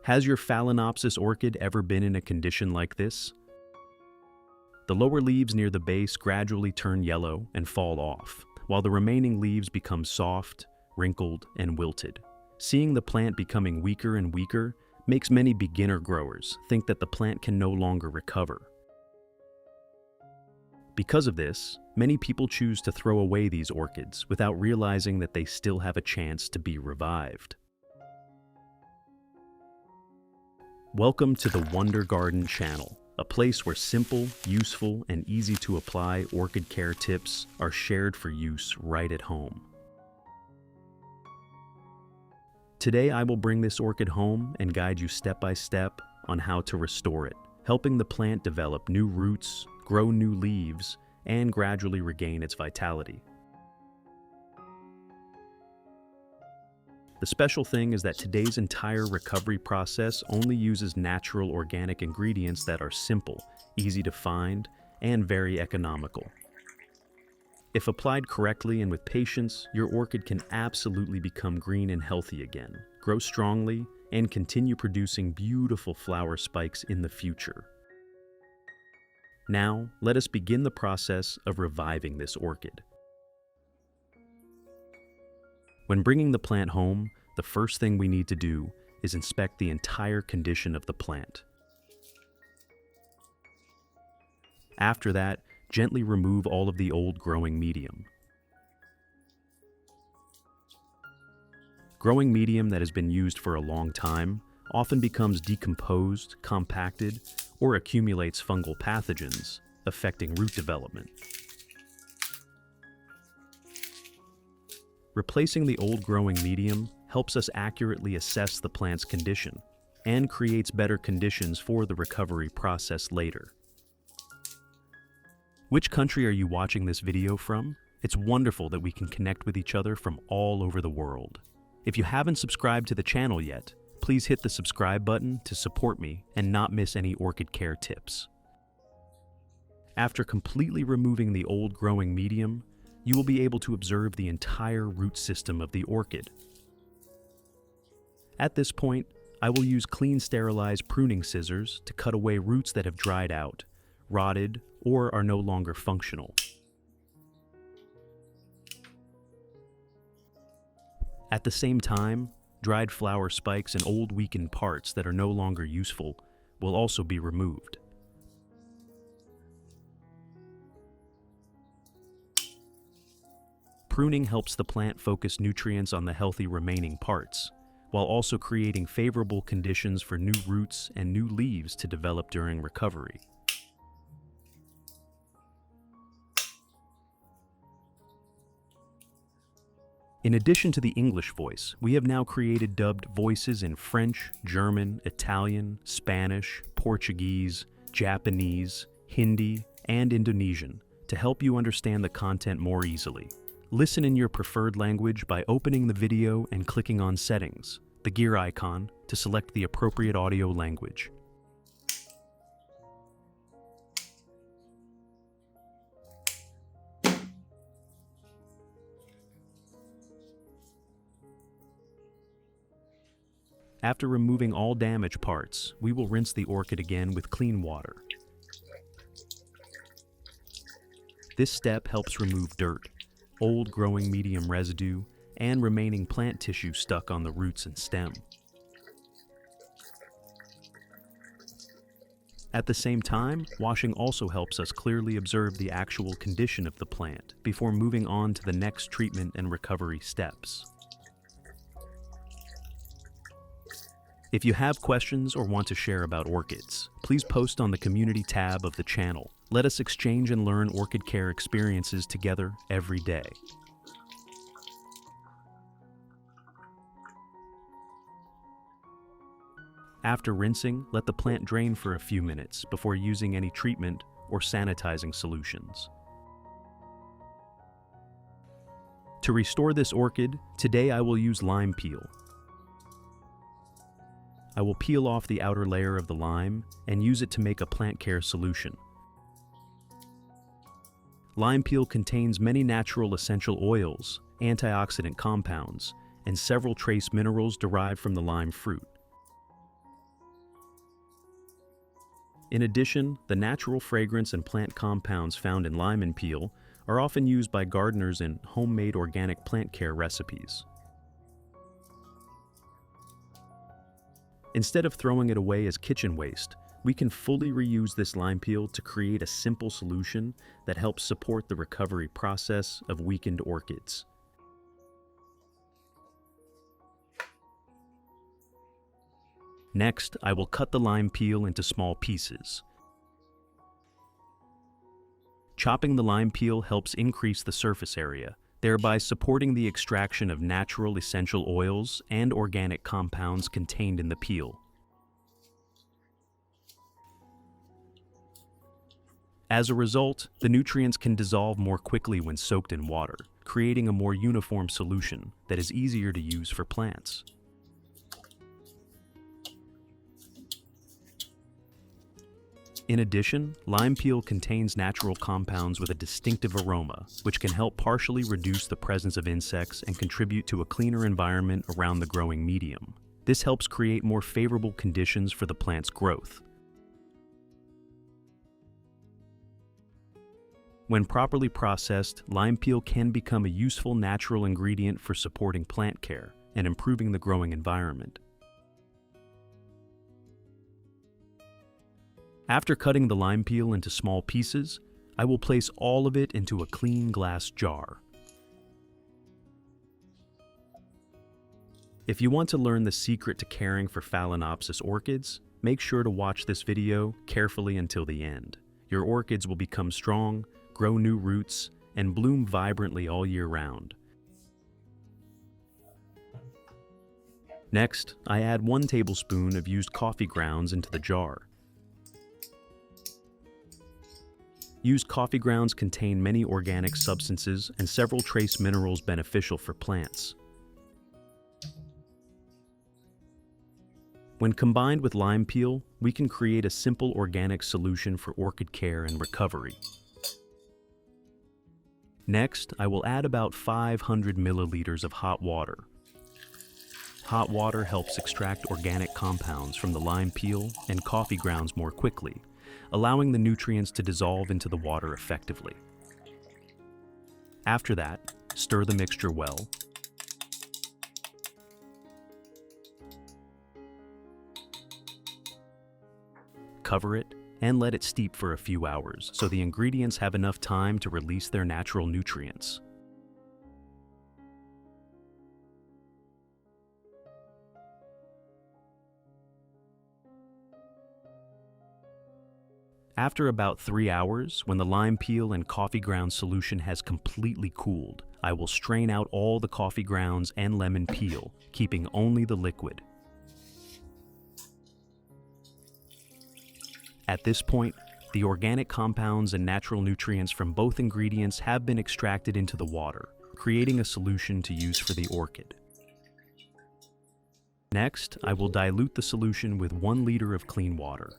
Has your Phalaenopsis orchid ever been in a condition like this? The lower leaves near the base gradually turn yellow and fall off, while the remaining leaves become soft, wrinkled, and wilted. Seeing the plant becoming weaker and weaker makes many beginner growers think that the plant can no longer recover. Because of this, many people choose to throw away these orchids without realizing that they still have a chance to be revived. Welcome to the Wonder Garden channel, a place where simple, useful, and easy to apply orchid care tips are shared for use right at home. Today I will bring this orchid home and guide you step by step on how to restore it, helping the plant develop new roots, grow new leaves, and gradually regain its vitality. The special thing is that today's entire recovery process only uses natural organic ingredients that are simple, easy to find, and very economical. If applied correctly and with patience, your orchid can absolutely become green and healthy again, grow strongly, and continue producing beautiful flower spikes in the future. Now, let us begin the process of reviving this orchid. When bringing the plant home, the first thing we need to do is inspect the entire condition of the plant. After that, gently remove all of the old growing medium. Growing medium that has been used for a long time often becomes decomposed, compacted, or accumulates fungal pathogens, affecting root development. Replacing the old growing medium helps us accurately assess the plant's condition and creates better conditions for the recovery process later. Which country are you watching this video from? It's wonderful that we can connect with each other from all over the world. If you haven't subscribed to the channel yet, please hit the subscribe button to support me and not miss any orchid care tips. After completely removing the old growing medium, you will be able to observe the entire root system of the orchid. At this point, I will use clean sterilized pruning scissors to cut away roots that have dried out, rotted, or are no longer functional. At the same time, dried flower spikes and old weakened parts that are no longer useful will also be removed. Pruning helps the plant focus nutrients on the healthy remaining parts, while also creating favorable conditions for new roots and new leaves to develop during recovery. In addition to the English voice, we have now created dubbed voices in French, German, Italian, Spanish, Portuguese, Japanese, Hindi, and Indonesian to help you understand the content more easily. Listen in your preferred language by opening the video and clicking on Settings, the gear icon, to select the appropriate audio language. After removing all damaged parts, we will rinse the orchid again with clean water. This step helps remove dirt, old growing medium residue, and remaining plant tissue stuck on the roots and stem. At the same time, washing also helps us clearly observe the actual condition of the plant before moving on to the next treatment and recovery steps. If you have questions or want to share about orchids, please post on the community tab of the channel. Let us exchange and learn orchid care experiences together every day. After rinsing, let the plant drain for a few minutes before using any treatment or sanitizing solutions. To restore this orchid, today I will use lime peel. I will peel off the outer layer of the lime and use it to make a plant care solution. Lime peel contains many natural essential oils, antioxidant compounds, and several trace minerals derived from the lime fruit. In addition, the natural fragrance and plant compounds found in lime and peel are often used by gardeners in homemade organic plant care recipes. Instead of throwing it away as kitchen waste, we can fully reuse this lime peel to create a simple solution that helps support the recovery process of weakened orchids. Next, I will cut the lime peel into small pieces. Chopping the lime peel helps increase the surface area, thereby supporting the extraction of natural essential oils and organic compounds contained in the peel. As a result, the nutrients can dissolve more quickly when soaked in water, creating a more uniform solution that is easier to use for plants. In addition, lime peel contains natural compounds with a distinctive aroma, which can help partially reduce the presence of insects and contribute to a cleaner environment around the growing medium. This helps create more favorable conditions for the plant's growth. When properly processed, lime peel can become a useful natural ingredient for supporting plant care and improving the growing environment. After cutting the lime peel into small pieces, I will place all of it into a clean glass jar. If you want to learn the secret to caring for Phalaenopsis orchids, make sure to watch this video carefully until the end. Your orchids will become strong, grow new roots, and bloom vibrantly all year round. Next, I add 1 tablespoon of used coffee grounds into the jar. Used coffee grounds contain many organic substances and several trace minerals beneficial for plants. When combined with lime peel, we can create a simple organic solution for orchid care and recovery. Next, I will add about 500 milliliters of hot water. Hot water helps extract organic compounds from the lime peel and coffee grounds more quickly, allowing the nutrients to dissolve into the water effectively. After that, stir the mixture well. Cover it and let it steep for a few hours so the ingredients have enough time to release their natural nutrients. After about 3 hours, when the lime peel and coffee ground solution has completely cooled, I will strain out all the coffee grounds and lemon peel, keeping only the liquid. At this point, the organic compounds and natural nutrients from both ingredients have been extracted into the water, creating a solution to use for the orchid. Next, I will dilute the solution with 1 liter of clean water.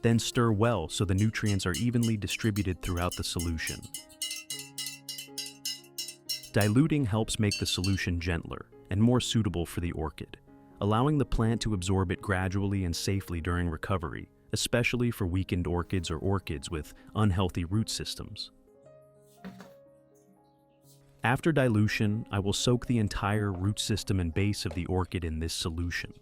Then stir well so the nutrients are evenly distributed throughout the solution. Diluting helps make the solution gentler and more suitable for the orchid, allowing the plant to absorb it gradually and safely during recovery, especially for weakened orchids or orchids with unhealthy root systems. After dilution, I will soak the entire root system and base of the orchid in this solution.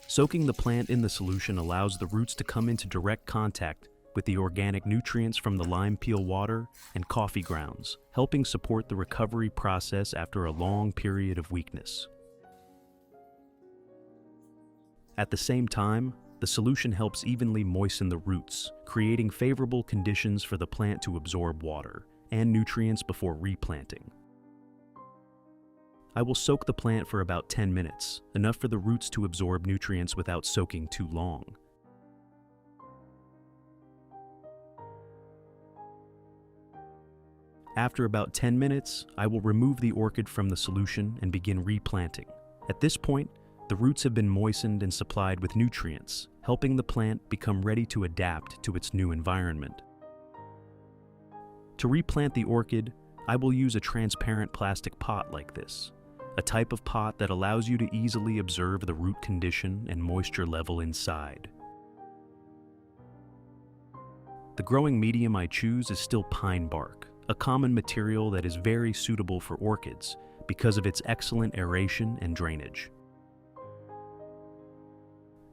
Soaking the plant in the solution allows the roots to come into direct contact with the organic nutrients from the lime peel water and coffee grounds, helping support the recovery process after a long period of weakness. At the same time, the solution helps evenly moisten the roots, creating favorable conditions for the plant to absorb water and nutrients before replanting. I will soak the plant for about 10 minutes, enough for the roots to absorb nutrients without soaking too long. After about 10 minutes, I will remove the orchid from the solution and begin replanting. At this point, the roots have been moistened and supplied with nutrients, helping the plant become ready to adapt to its new environment. To replant the orchid, I will use a transparent plastic pot like this, a type of pot that allows you to easily observe the root condition and moisture level inside. The growing medium I choose is still pine bark, a common material that is very suitable for orchids because of its excellent aeration and drainage.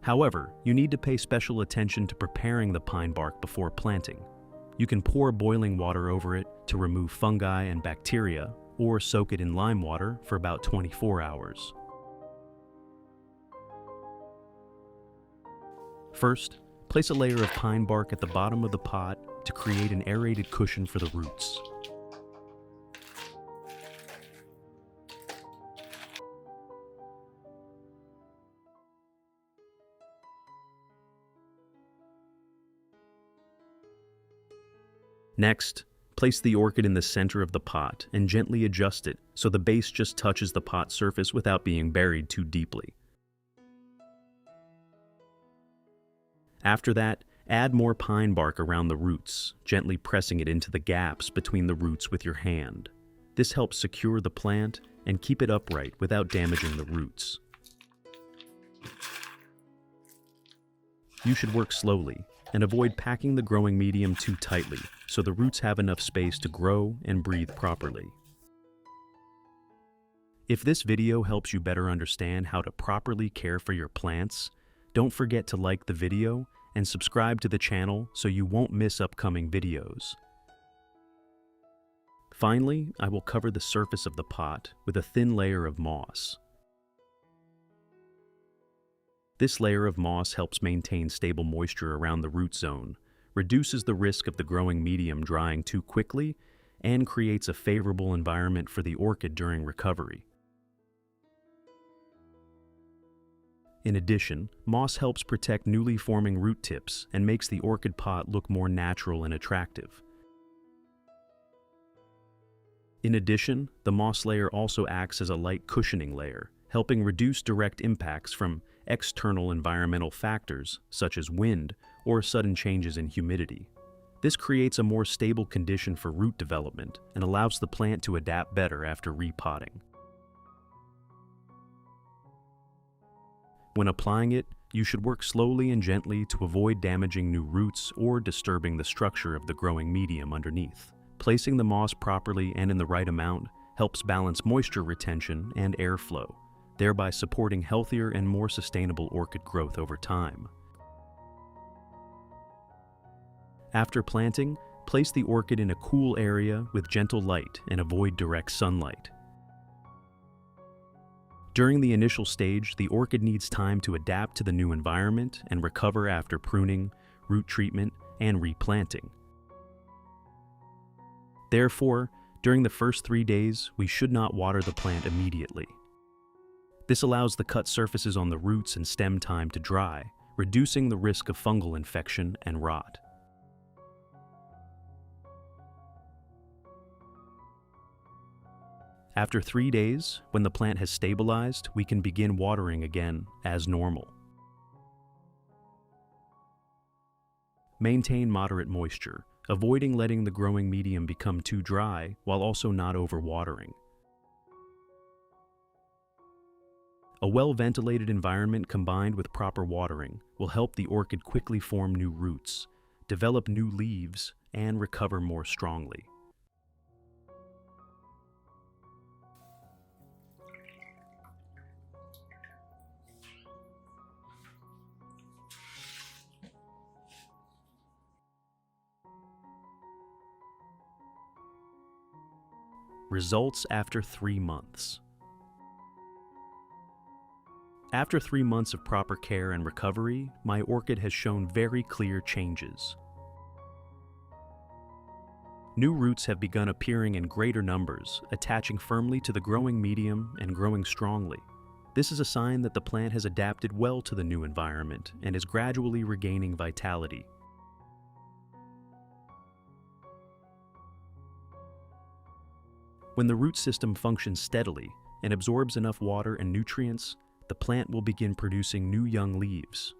However, you need to pay special attention to preparing the pine bark before planting. You can pour boiling water over it to remove fungi and bacteria, or soak it in lime water for about 24 hours. First, place a layer of pine bark at the bottom of the pot to create an aerated cushion for the roots. Next, place the orchid in the center of the pot and gently adjust it so the base just touches the pot surface without being buried too deeply. After that, add more pine bark around the roots, gently pressing it into the gaps between the roots with your hand. This helps secure the plant and keep it upright without damaging the roots. You should work slowly and avoid packing the growing medium too tightly so the roots have enough space to grow and breathe properly. If this video helps you better understand how to properly care for your plants, don't forget to like the video and subscribe to the channel so you won't miss upcoming videos. Finally, I will cover the surface of the pot with a thin layer of moss. This layer of moss helps maintain stable moisture around the root zone, reduces the risk of the growing medium drying too quickly, and creates a favorable environment for the orchid during recovery. In addition, moss helps protect newly forming root tips and makes the orchid pot look more natural and attractive. In addition, the moss layer also acts as a light cushioning layer, helping reduce direct impacts from external environmental factors such as wind or sudden changes in humidity. This creates a more stable condition for root development and allows the plant to adapt better after repotting. When applying it, you should work slowly and gently to avoid damaging new roots or disturbing the structure of the growing medium underneath. Placing the moss properly and in the right amount helps balance moisture retention and airflow, thereby supporting healthier and more sustainable orchid growth over time. After planting, place the orchid in a cool area with gentle light and avoid direct sunlight. During the initial stage, the orchid needs time to adapt to the new environment and recover after pruning, root treatment, and replanting. Therefore, during the first 3 days, we should not water the plant immediately. This allows the cut surfaces on the roots and stem time to dry, reducing the risk of fungal infection and rot. After 3 days, when the plant has stabilized, we can begin watering again as normal. Maintain moderate moisture, avoiding letting the growing medium become too dry while also not overwatering. A well-ventilated environment combined with proper watering will help the orchid quickly form new roots, develop new leaves, and recover more strongly. Results after 3 months. After 3 months of proper care and recovery, my orchid has shown very clear changes. New roots have begun appearing in greater numbers, attaching firmly to the growing medium and growing strongly. This is a sign that the plant has adapted well to the new environment and is gradually regaining vitality. When the root system functions steadily and absorbs enough water and nutrients, the plant will begin producing new young leaves.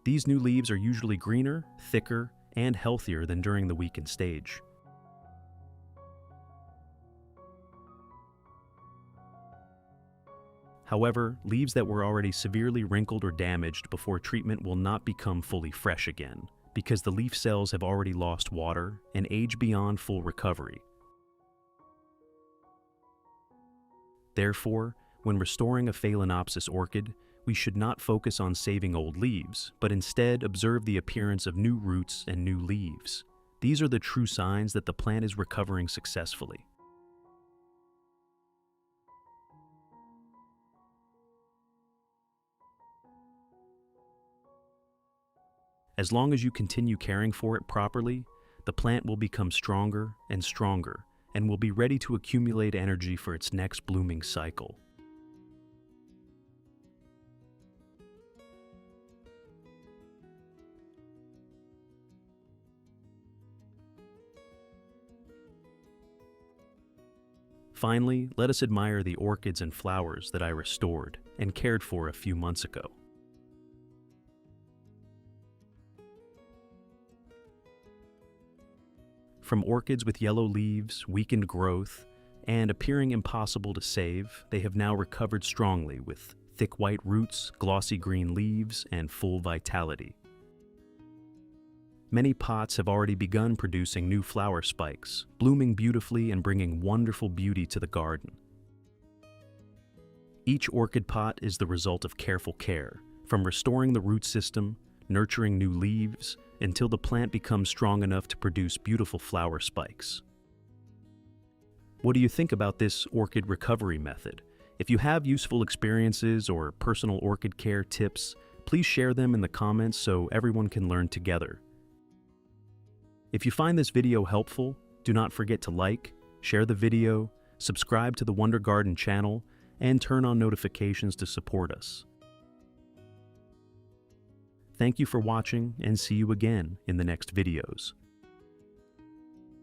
These new leaves are usually greener, thicker, and healthier than during the weakened stage. However, leaves that were already severely wrinkled or damaged before treatment will not become fully fresh again, because the leaf cells have already lost water and age beyond full recovery. Therefore, when restoring a Phalaenopsis orchid, we should not focus on saving old leaves, but instead observe the appearance of new roots and new leaves. These are the true signs that the plant is recovering successfully. As long as you continue caring for it properly, the plant will become stronger and stronger and will be ready to accumulate energy for its next blooming cycle. Finally, let us admire the orchids and flowers that I restored and cared for a few months ago. From orchids with yellow leaves, weakened growth, and appearing impossible to save, they have now recovered strongly with thick white roots, glossy green leaves, and full vitality. Many pots have already begun producing new flower spikes, blooming beautifully and bringing wonderful beauty to the garden. Each orchid pot is the result of careful care, from restoring the root system, nurturing new leaves, until the plant becomes strong enough to produce beautiful flower spikes. What do you think about this orchid recovery method? If you have useful experiences or personal orchid care tips, please share them in the comments so everyone can learn together. If you find this video helpful, do not forget to like, share the video, subscribe to the Wonder Garden channel, and turn on notifications to support us. Thank you for watching, and see you again in the next videos.